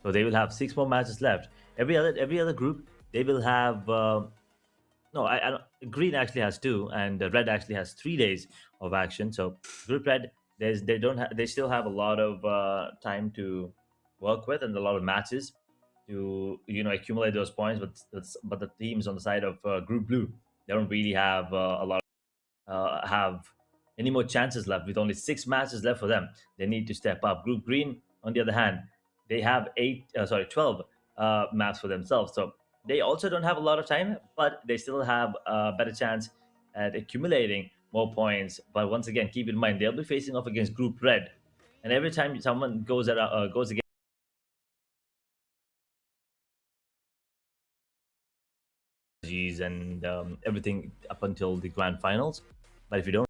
So they will have 6 more matches left. Every other group, they will have no. I don't, green actually has 2, and red actually has 3 days of action. So group red, they still have a lot of time to work with and a lot of matches to accumulate those points. But the teams on the side of group blue, they don't really have a lot have any more chances left. With only 6 matches left for them, they need to step up. Group green, on the other hand, they have 12 maps for themselves. So they also don't have a lot of time, but they still have a better chance at accumulating more points. But once again, keep in mind they'll be facing off against Group Red, and every time someone goes against and everything up until the grand finals. But if you don't,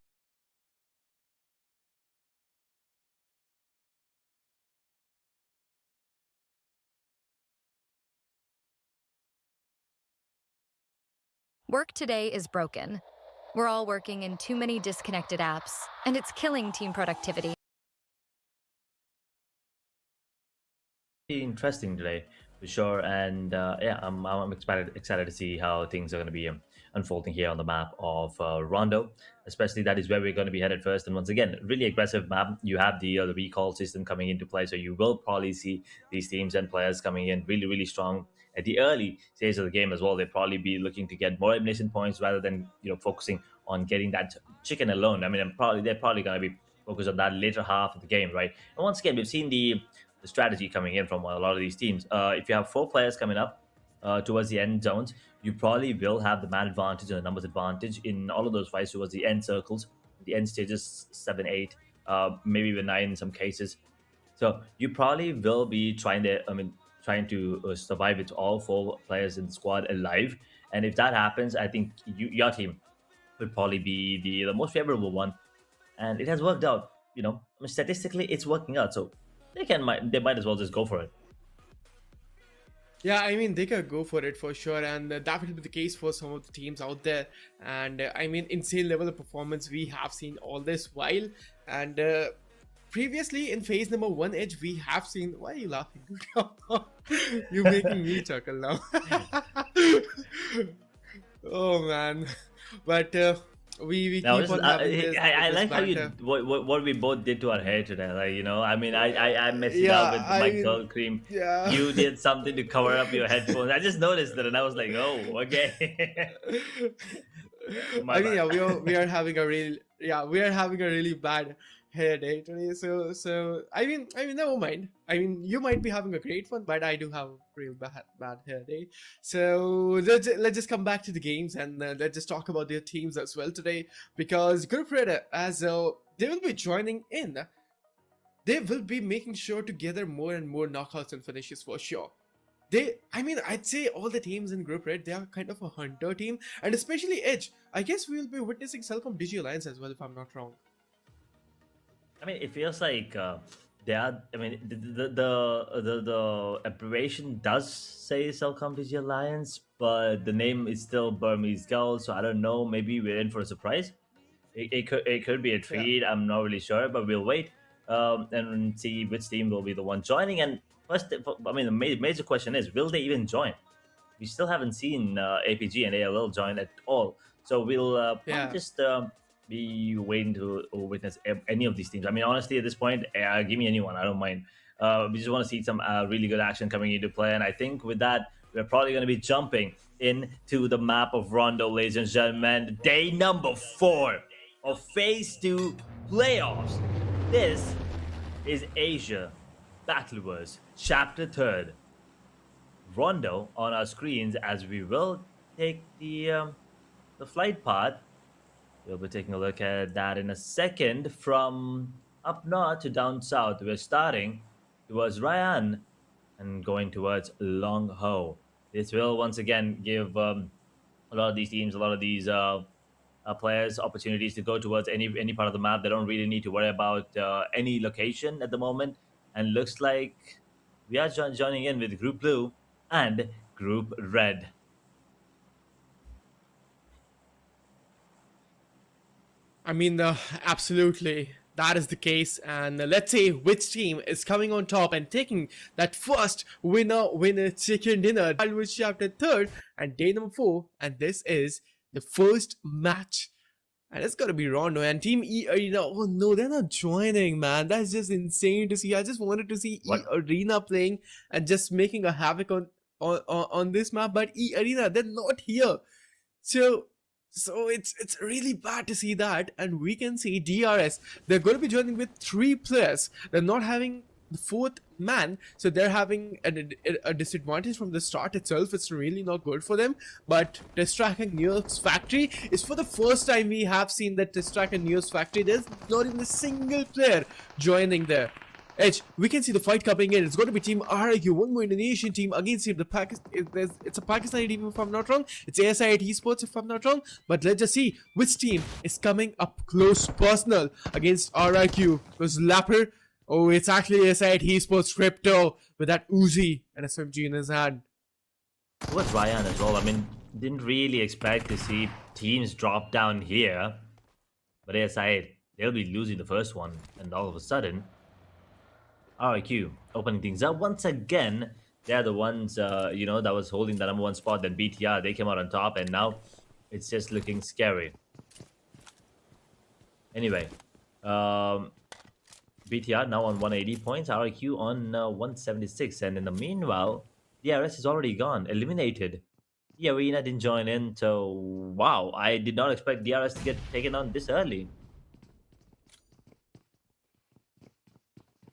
Work today is broken. We're all working in too many disconnected apps, and it's killing team productivity. interesting today for sure, and yeah, I'm excited to see how things are going to be unfolding here on the map of Rondo. Especially that is where we're going to be headed first, and once again, really aggressive map. You have the recall system coming into play, so you will probably see these teams and players coming in really strong at the early stage of the game as well. They'll probably be looking to get more elimination points rather than focusing on getting that chicken alone. I mean, they're probably going to be focused on that later half of the game, right? And once again, we've seen the strategy coming in from a lot of these teams. If you have 4 players coming up towards the end zones, you probably will have the man advantage and the numbers advantage in all of those fights towards the end circles, the end stages 7, 8, maybe even 9 in some cases. So you probably will be trying to survive with all 4 players in the squad alive. And if that happens, I think your team would probably be the most favorable one, and it has worked out. Statistically, it's working out. So they might as well just go for it. Yeah, I mean, they could go for it for sure, and that will be the case for some of the teams out there. And I mean, insane level of performance we have seen all this while. And previously in phase number 1 edge, we have seen. Why are you laughing? You're making me chuckle now. Oh man, but we Now, keep on having this. I This like how you banter. what we both did to our hair today. Like, I mean, I messed it Yeah, up with I my mean, curl cream. yeah. You did something to cover up your headphones. I just noticed that, and I was like, oh, okay. My I mean, bad. yeah, we are having a real we are having a really bad hair day today. So I mean, never mind. I mean, you might be having a great one, but I do have a real bad hair day. So let's just come back to the games, and let's just talk about their teams as well today, because Group Red, as they will be joining in, they will be making sure to gather more and more knockouts and finishes for sure. I mean, I'd say all the teams in Group Red, they are kind of a hunter team, and especially Edge. I guess we will be witnessing Celcom Digi Alliance as well, if I'm not wrong. I mean, it feels like they are. I mean, the abbreviation does say Celcom Digi Alliance, but the name is still Burmese Girl. So I don't know. Maybe we're in for a surprise. It could be a Yeah. treat. I'm not really sure, but we'll wait and see which team will be the one joining. And first, I mean, the major question is, will they even join? We still haven't seen APG and ALL join at all. So we'll probably Yeah. just be waiting to witness any of these teams. I mean, honestly, at this point, give me anyone. I don't mind. We just want to see some really good action coming into play. And I think with that, we're probably going to be jumping into the map of Rondo, ladies and gentlemen. Day number 4 of Phase 2 playoffs. This is Asia Battlers, Chapter 3rd. Rondo on our screens as we will take the flight path. We'll be taking a look at that in a second. From up north to down south, we're starting towards Ryan and going towards Long Ho. This will once again give a lot of these teams, a lot of these players opportunities to go towards any part of the map. They don't really need to worry about any location at the moment. And looks like we are joining in with Group Blue and Group Red. I mean, absolutely. that is the case, and let's see which team is coming on top and taking that first winner chicken dinner, which chapter 3rd and day number 4, and this is the first match. And it's gonna be Rondo and Team E Arena. Oh no, they're not joining, man. That's just insane to see. I just wanted to see What? E Arena playing and just making a havoc on this map. But E Arena, they're not here. So it's really bad to see that. And we can see DRS. They're gonna be joining with 3 players. They're not having the 4th man, so they're having a disadvantage from the start itself. It's really not good for them. But Testrack and New York's factory is for the first time we have seen that Testrack and New York's factory, there's not even a single player joining there. Edge, we can see the fight coming in. It's going to be Team RIQ, one more Indonesian team against the it's a Pakistani team if I'm not wrong. It's ASI Esports if I'm not wrong. But let's just see which team is coming up close personal against RIQ. Because Lapper, oh, it's actually ASI Esports Crypto with that Uzi and SMG in his hand. It was Ryan as well. I mean, didn't really expect to see teams drop down here. But ASI, they'll be losing the first one. And all of a sudden, RIQ opening things up once again. They're the ones, you know, that was holding the #1 spot. Then BTR, they came out on top, and now it's just looking scary. Anyway, BTR now on 180 points, RIQ on 176, and in the meanwhile, DRS is already gone, eliminated. The Arena didn't join in, so wow, I did not expect DRS to get taken on this early.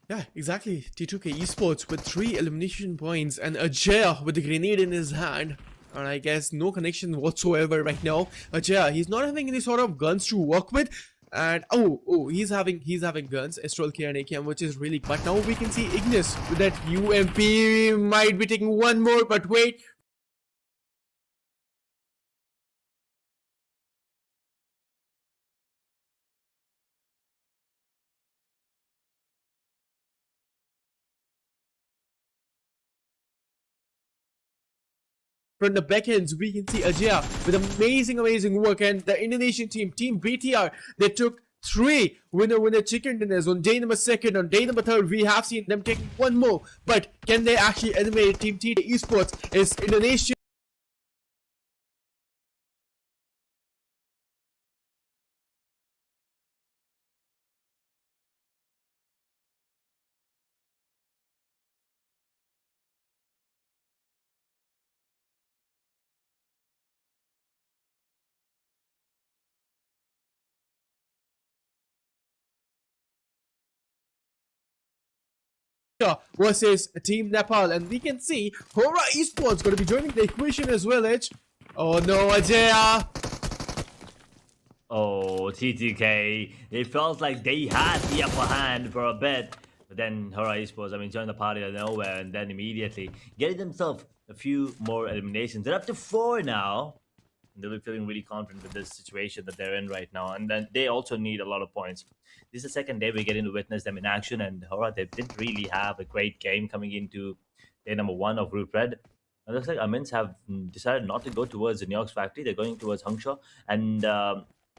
Yeah, exactly. T2K Esports with 3 elimination points and Ajaya with the grenade in his hand. And I guess no connection whatsoever right now. Ajaya, he's not having any sort of guns to work with. And he's having guns, Astral K and AKM, which is really. But now we can see Ignis with that UMP. Might be taking one more, but wait. From the backends, we can see Ajaya with amazing work, and the Indonesian team, Team BTR, they took 3 winner chicken dinners on day number 2nd. On day number 3rd, we have seen them taking one more. But can they actually eliminate Team T Esports? Is Indonesia versus Team Nepal? And we can see HORAA Esports going to be joining the equation as well, Edge. Oh no, Ajaya! Oh, TTK, it felt like they had the upper hand for a bit. But then HORAA Esports, I mean, joined the party out of nowhere and then immediately getting themselves a few more eliminations. They're up to 4 now. They'll be feeling really confident with this situation that they're in right now. And then they also need a lot of points. This is the second day we're getting to witness them in action. And HORAA, they didn't really have a great game coming into day number 1 of Root Red. It looks like AMINZ have decided not to go towards the New York's factory. They're going towards Hungshaw. And,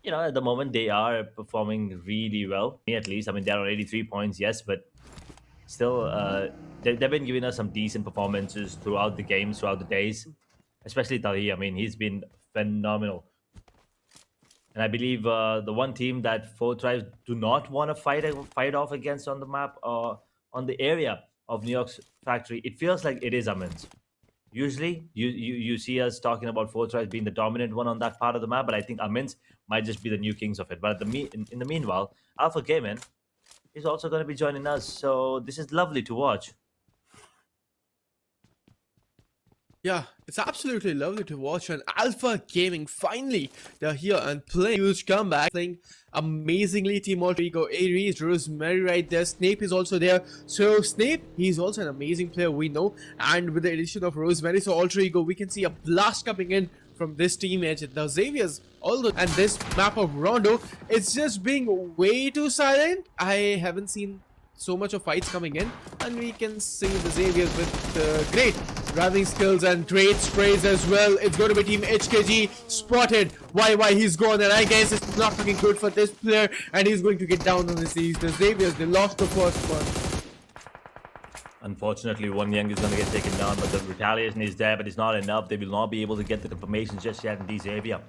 you know, at the moment, they are performing really well. Me, at least. I mean, they're on 83 points, yes. But still, they've been giving us some decent performances throughout the games, throughout the days. Especially Tahi. I mean, he's been phenomenal. And I believe the one team that 4 tribes do not want to fight off against on the map or on the area of New York's factory, it feels like it is AMINZ. Usually, you see us talking about 4 tribes being the dominant one on that part of the map, but I think AMINZ might just be the new kings of it. But in the meanwhile, Alpha Gaming is also going to be joining us, so this is lovely to watch. Yeah, it's absolutely lovely to watch. And Alpha Gaming, finally, they're here and playing huge comeback, playing amazingly. Team Alter Ego, Aries, Rosemary right there. Snape is also there. So Snape, he's also an amazing player, we know. And with the addition of Rosemary, so Alter Ego, we can see a blast coming in from this team edge. The Xavier's, although, and this map of Rondo, it's just being way too silent. I haven't seen so much of fights coming in, and we can see the Xavier with great driving skills and great sprays as well. It's going to be Team HKG spotted. Why he's gone, and I guess it's not looking good for this player, and he's going to get down on his knees. The Xaviers, they lost the first one. Unfortunately, One Young is going to get taken down, but the retaliation is there, but it's not enough. They will not be able to get the confirmation just yet in this area.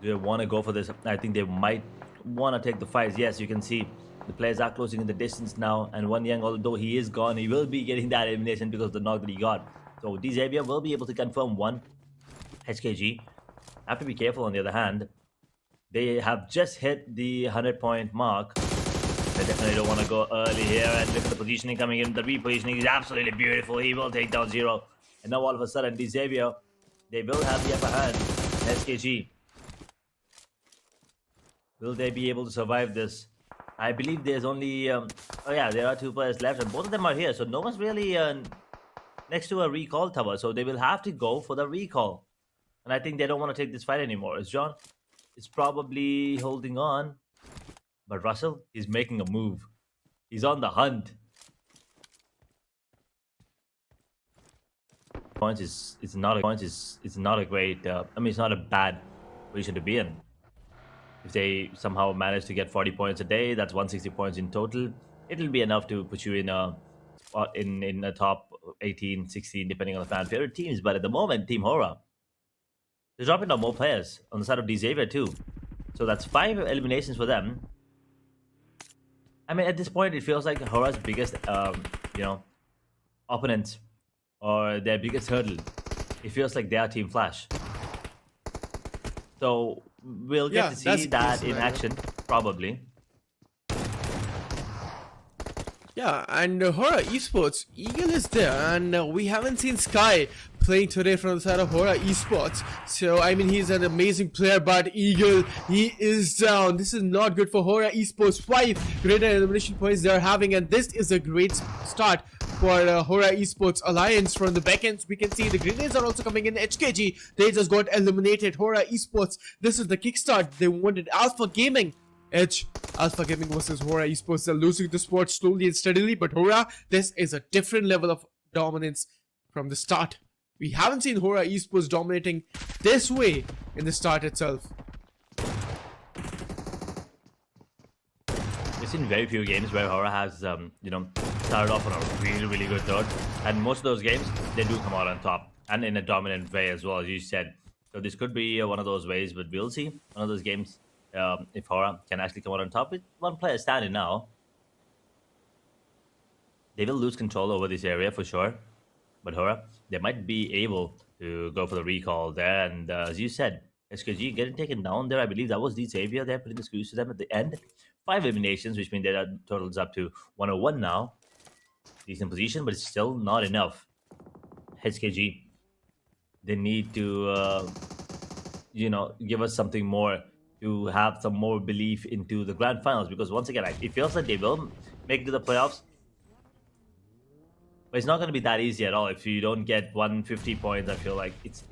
Do they want to go for this? I think they might want to take the fights. Yes, you can see the players are closing in the distance now, and One Young, although he is gone, he will be getting that elimination because of the knock that he got. So Xavier will be able to confirm one. HKG have to be careful on the other hand. They have just hit the 100-point mark. They definitely don't want to go early here, and look at the positioning coming in. The repositioning is absolutely beautiful. He will take down Zero. And now all of a sudden, Xavier, they will have the upper hand. SKG. Will they be able to survive this? I believe there's only... oh yeah, there are 2 players left, and both of them are here. So no one's really next to a recall tower. So they will have to go for the recall. And I think they don't want to take this fight anymore. Is John? It's probably holding on. But Russell is making a move. He's on the hunt. Points is not a great. I mean, it's not a bad position to be in. If they somehow manage to get 40 points a day, that's 160 points in total. It'll be enough to put you in a top 18, 16, depending on the fan favorite teams. But at the moment, Team HORAA, they're dropping down more players on the side of Xavier too. So that's 5 eliminations for them. I mean, at this point, it feels like HORAA's biggest, opponents or their biggest hurdle. It feels like they are Team Flash. So we'll get to see that in action, probably. Yeah, and HORAA Esports, Eagle is there, and we haven't seen Sky playing today from the side of HORAA Esports. So, I mean, he's an amazing player, but Eagle, he is down. This is not good for HORAA Esports. 5 greater elimination points they're having, and this is a great start for HORAA Esports Alliance. From the backends, we can see the grenades are also coming in. HKG, they just got eliminated. HORAA Esports, this is the kickstart. They wanted Alpha Gaming. Alpha Gaming versus HORAA Esports. They're losing the sport slowly and steadily, but HORAA, this is a different level of dominance from the start. We haven't seen HORAA Esports dominating this way in the start itself. We've seen very few games where HORAA has, started off on a really, really good note. And most of those games, they do come out on top. And in a dominant way as well, as you said. So this could be one of those ways, but we'll see. One of those games, if HORAA can actually come out on top with one player standing now. They will lose control over this area for sure. But HORAA, they might be able to go for the recall there. And as you said, SKG getting taken down there. I believe that was the Xavier there, putting the screws to them at the end. 5 eliminations, which means their total is up to 101 now. Decent position, but it's still not enough. SKG, they need to, give us something more to have some more belief into the grand finals. Because once again, it feels like they will make it to the playoffs. But it's not going to be that easy at all if you don't get 150 points. I feel like it's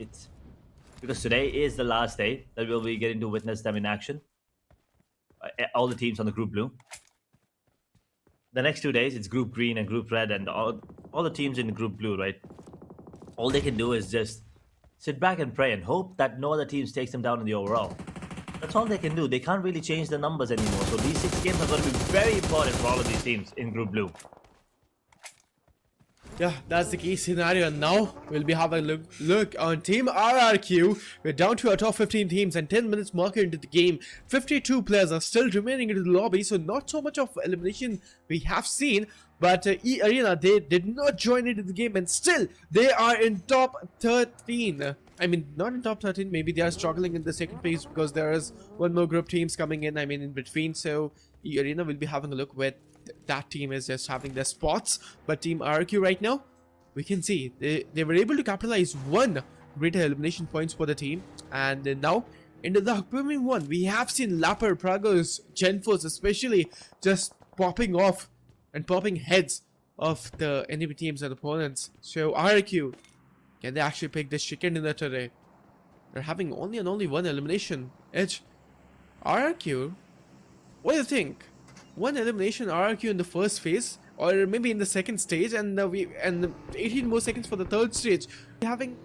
because today is the last day that we'll be getting to witness them in action. All the teams on the Group Blue. The next 2 days, it's Group Green and Group Red, and all the teams in the Group Blue, right? All they can do is just sit back and pray and hope that no other teams takes them down in the overall. That's all they can do. They can't really change the numbers anymore. So these 6 games are going to be very important for all of these teams in Group Blue. Yeah, that's the key scenario, and now we'll be having a look on Team RRQ. We're down to our top 15 teams and 10 minutes marker into the game. 52 players are still remaining in the lobby, so not so much of elimination we have seen. But E-Arena, they did not join into the game, and still they are in top 13. I mean, not in top 13, maybe they are struggling in the second phase because there is one more group teams coming in, in between. So E-Arena will be having a look where that team is just having their spots. But Team RQ right now, we can see they were able to capitalize 1 greater elimination points for the team. And now into the upcoming one, we have seen Lapper, Pragos, GenForce especially just popping off and popping heads of the enemy teams and opponents. So RQ, can they actually pick this chicken dinner today? They're having only 1 elimination. RRQ, what do you think? 1 elimination RRQ in the first phase, or maybe in the second stage, and 18 more seconds for the third stage, having,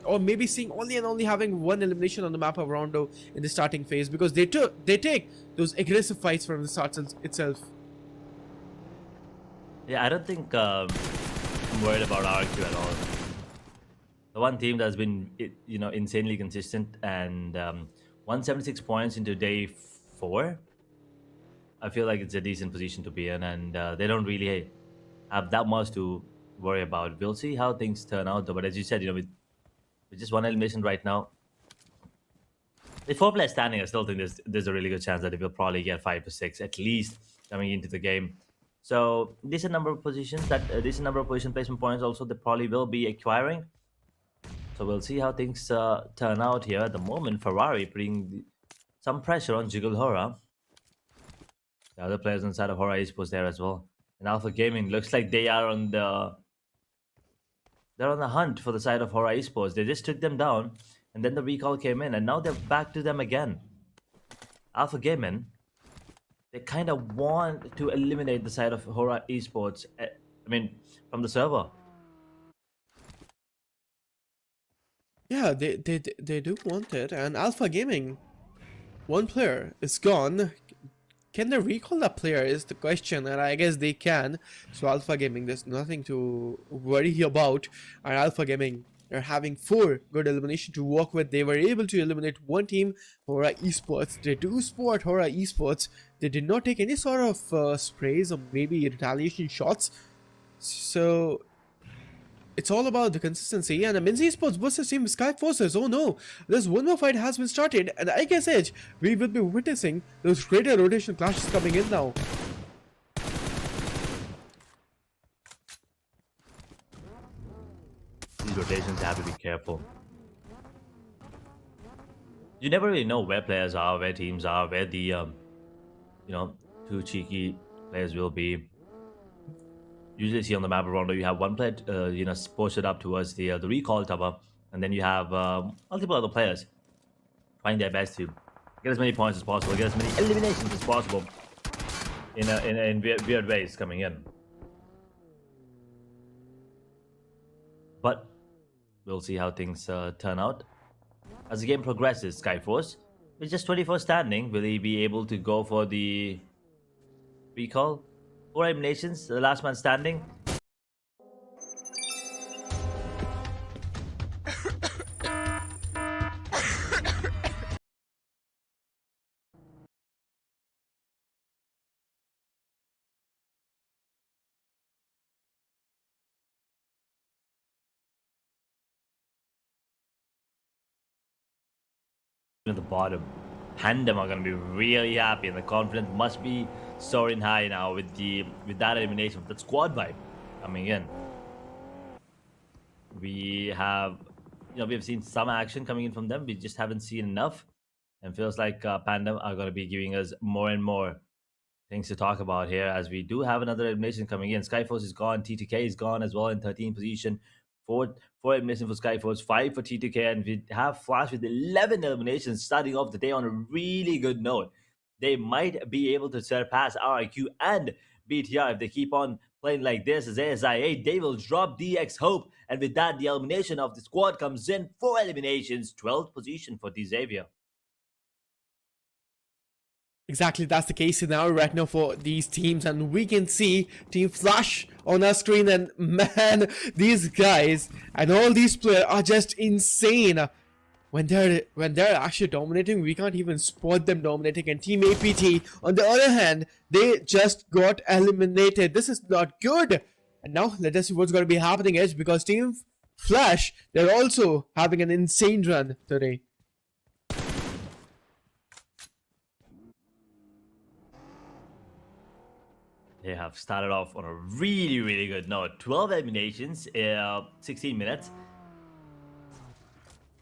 or maybe seeing only having one elimination on the map of Rondo in the starting phase, because they take those aggressive fights from the start itself. Yeah, I don't think I'm worried about RQ at all. The one team that's been, insanely consistent, and 176 points into day 4. I feel like it's a decent position to be in, and they don't really have that much to worry about. We'll see how things turn out, though. But as you said, with just one elimination right now, with 4 players standing, I still think there's a really good chance that they will probably get 5 to 6 at least coming into the game. So decent number of positions, decent number of position placement points also they probably will be acquiring. So we'll see how things turn out here. At the moment, Ferrari putting some pressure on Jiggle HORAA. The other players inside of HORAA Esports there as well. And Alpha Gaming looks like they are on the hunt for the side of HORAA Esports. They just took them down, and then the recall came in, and now they're back to them again. Alpha Gaming, they kind of want to eliminate the side of HORAA Esports. From the server. Yeah, they do want it, and Alpha Gaming, one player is gone. Can they recall that player is the question, and I guess they can. So Alpha Gaming, there's nothing to worry about. And Alpha Gaming, they're having 4 good elimination to work with. They were able to eliminate one team, HORAA Esports. They do sport HORAA Esports. They did not take any sort of sprays or maybe retaliation shots. So it's all about the consistency. And AMINZ Esports versus Team SKYFORCE. Oh no, this one more fight has been started, and I guess Edge, we will be witnessing those greater rotation clashes coming in now. These rotations have to be careful. You never really know where players are, where teams are, where the 2 cheeky players will be. Usually see on the map around, you have one player posted up towards the recall tower, and then you have multiple other players trying their best to get as many points as possible, get as many eliminations as possible in weird ways coming in. But we'll see how things turn out as the game progresses. SKYFORCE, with just 24 standing, will he be able to go for the recall? 4 eliminations, the last man standing. At the bottom, PANDUM are going to be really happy, and the confidence must be soaring high now with that elimination, with that squad vibe coming in. We have seen some action coming in from them. We just haven't seen enough, and feels like PANDUM are going to be giving us more and more things to talk about here, as we do have another elimination coming in. SKYFORCE is gone, T2K is gone as well in 13th position. 4 eliminations for SKYFORCE, 5 for T2K, and we have Flash with 11 eliminations, starting off the day on a really good note. They might be able to surpass RIQ and BTR if they keep on playing like this. As ASIA, they will drop DX Hope, and with that, the elimination of the squad comes in. 4 eliminations, 12th position for D Xavier. Exactly, that's the case now right now for these teams, and we can see Team Flash on our screen, and man, these guys and all these players are just insane. When they're actually dominating, we can't even spot them dominating. And Team APT, on the other hand, they just got eliminated. This is not good. And now let us see what's going to be happening, Edge, because Team Flash, they're also having an insane run today. They have started off on a really, really good note. 12 eliminations, 16 minutes.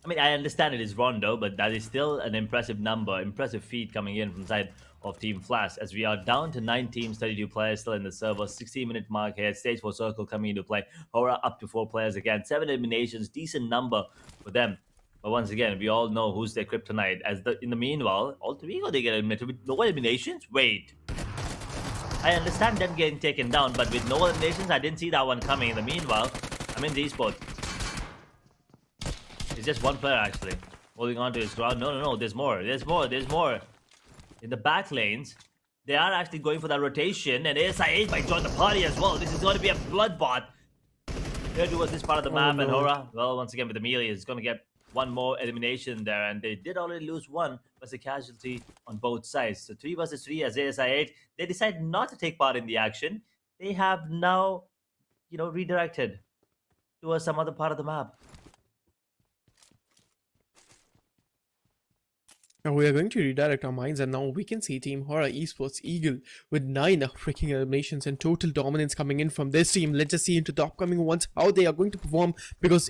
I mean, I understand it is Rondo, but that is still an impressive number, impressive feat coming in from the side of Team Flash, as we are down to 9 teams, 32 players still in the server. 16-minute mark here. Stage 4 circle coming into play. HORAA up to 4 players again. 7 eliminations, decent number for them. But once again, we all know who's their kryptonite. In the meanwhile, Alter Ego, they get eliminated with no eliminations. Wait. I understand them getting taken down, but with no eliminations, I didn't see that one coming. In the meanwhile, I'm in the esports. It's just one player actually holding on to his ground. No, there's more. There's more. In the back lanes, they are actually going for that rotation, and ASI8 might join the party as well. This is going to be a bloodbath. Here towards this part of the map, and HORAA, well, once again with Amelia, is going to get one more elimination there, and they did already lose one, but it's a casualty on both sides. So 3 versus 3 as ASI8, they decide not to take part in the action. They have now, redirected towards some other part of the map. Now we are going to redirect our minds, and now we can see Team HORAA Esports Eagle with 9 freaking eliminations and total dominance coming in from this team. Let's just see into the upcoming ones how they are going to perform, because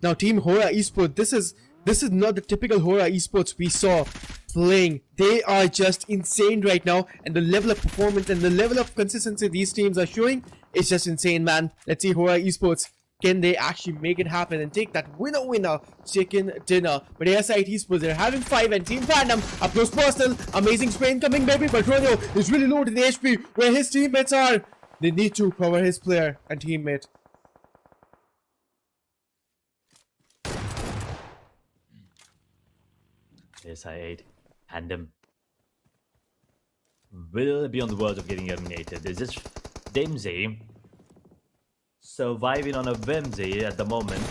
now Team HORAA Esports, this is not the typical HORAA Esports we saw playing. They are just insane right now, and the level of performance and the level of consistency these teams are showing is just insane, man. Let's see HORAA Esports. Can they actually make it happen and take that winner chicken dinner? But ASI Esports, they're having 5, and Team PANDUM up close personal. Amazing spray incoming, baby. But Ronio is really low to the HP where his teammates are. They need to cover his player and teammate. ASI8, PANDUM will be on the verge of getting eliminated. This is Dimsey surviving on a whimsy at the moment,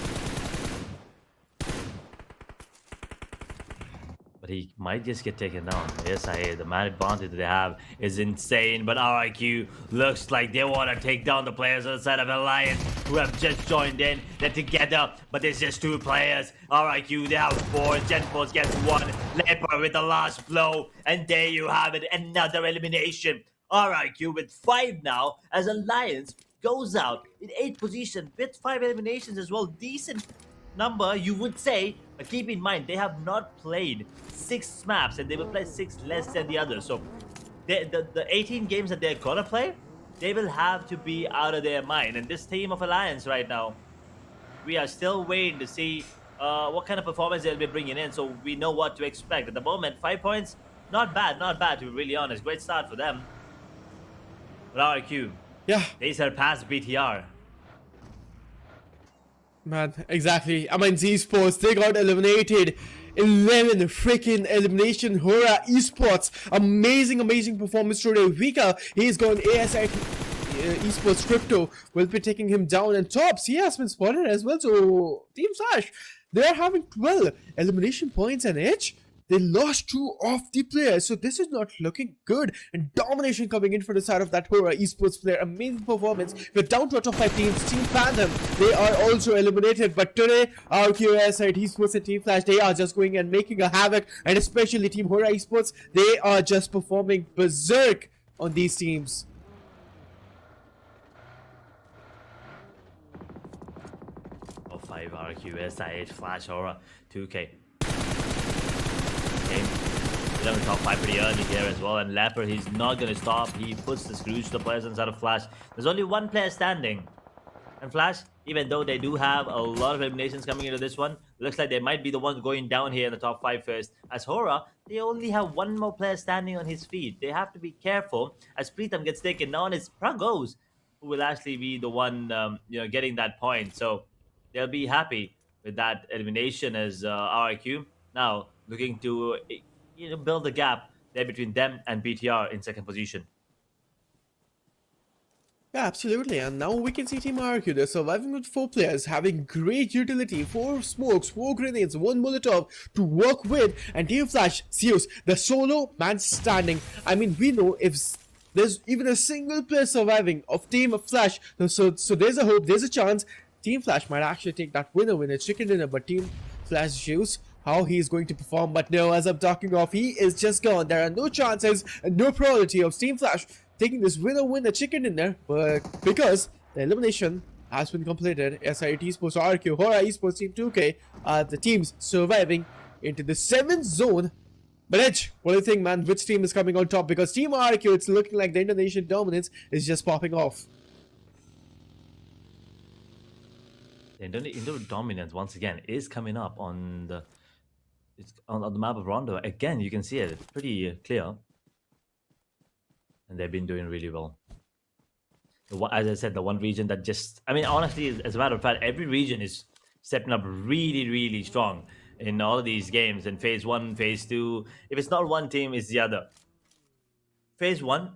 but he might just get taken down. ASI, the man advantage they have is insane, but RIQ looks like they want to take down the players on the side of Alliance who have just joined in. They're together, but there's just 2 players. RIQ, they have 4. GenForce gets 1. Leper with the last blow, and there you have it, another elimination. RIQ with 5 now as Alliance goes out in 8th position with 5 eliminations as well. Decent number, you would say, but keep in mind they have not played 6 maps, and they will play 6 less than the others. So the 18 games that they're gonna play, they will have to be out of their mind. And this team of Alliance right now, we are still waiting to see what kind of performance they'll be bringing in, so we know what to expect. At the moment, 5 points, not bad to be really honest. Great start for them. But RIQ, yeah, they surpassed BTR. Man, exactly. AMINZ Esports, they got eliminated. 11 freaking elimination. HORAA Esports, amazing performance today. Vika, he's gone ASI Esports Crypto will be taking him down, and Tops, he has been spotted as well. So Team Slash, they are having 12 elimination points, and Edge, they lost 2 of the players, so this is not looking good. And domination coming in for the side of that HORAA Esports player. Amazing performance. We're down to a top 5 teams. Team PANDUM, they are also eliminated. But today, RQS, Esports and Team Flash, they are just going and making a havoc. And especially Team HORAA Esports, they are just performing berserk on these teams. Oh, 5 RQS, I8, Flash, HORAA, 2K. He's on the top 5 pretty early here as well, and Leper, he's not going to stop. He puts the screws to the players inside of Flash. There's only 1 player standing, and Flash, even though they do have a lot of eliminations coming into this one, looks like they might be the ones going down here in the top 5 first. As HORAA, they only have 1 more player standing on his feet. They have to be careful as Pritam gets taken down. It's Pragos who will actually be the one getting that point, so they'll be happy with that elimination as RIQ now looking to build a gap there between them and BTR in 2nd position. Yeah, absolutely. And now we can see Team RQ, they're surviving with 4 players, having great utility, 4 smokes, 4 grenades, 1 Molotov to work with. And Team Flash, Zeus, the solo man standing. I mean, we know if there's even a single player surviving of Team Flash, so there's a hope, there's a chance Team Flash might actually take that winner chicken dinner. But Team Flash Zeus, how he is going to perform, but no, as I'm talking off, he is just gone. There are no chances and no probability of Team Flash taking this winner chicken dinner, but because the elimination has been completed, SIT Esports RQ, HORAA Esports Team 2K are the teams surviving into the 7th zone. But Edge, what do you think, man? Which team is coming on top? Because Team RQ, it's looking like the Indonesian dominance is just popping off. The Indo dominance once again is coming up on the on the map of Rondo. Again, you can see it. It's pretty clear. And they've been doing really well. as I said, the one region that just, I mean, honestly, as a matter of fact, every region is stepping up really, really strong in all of these games. In phase one, phase two, if it's not one team, it's the other. Phase one,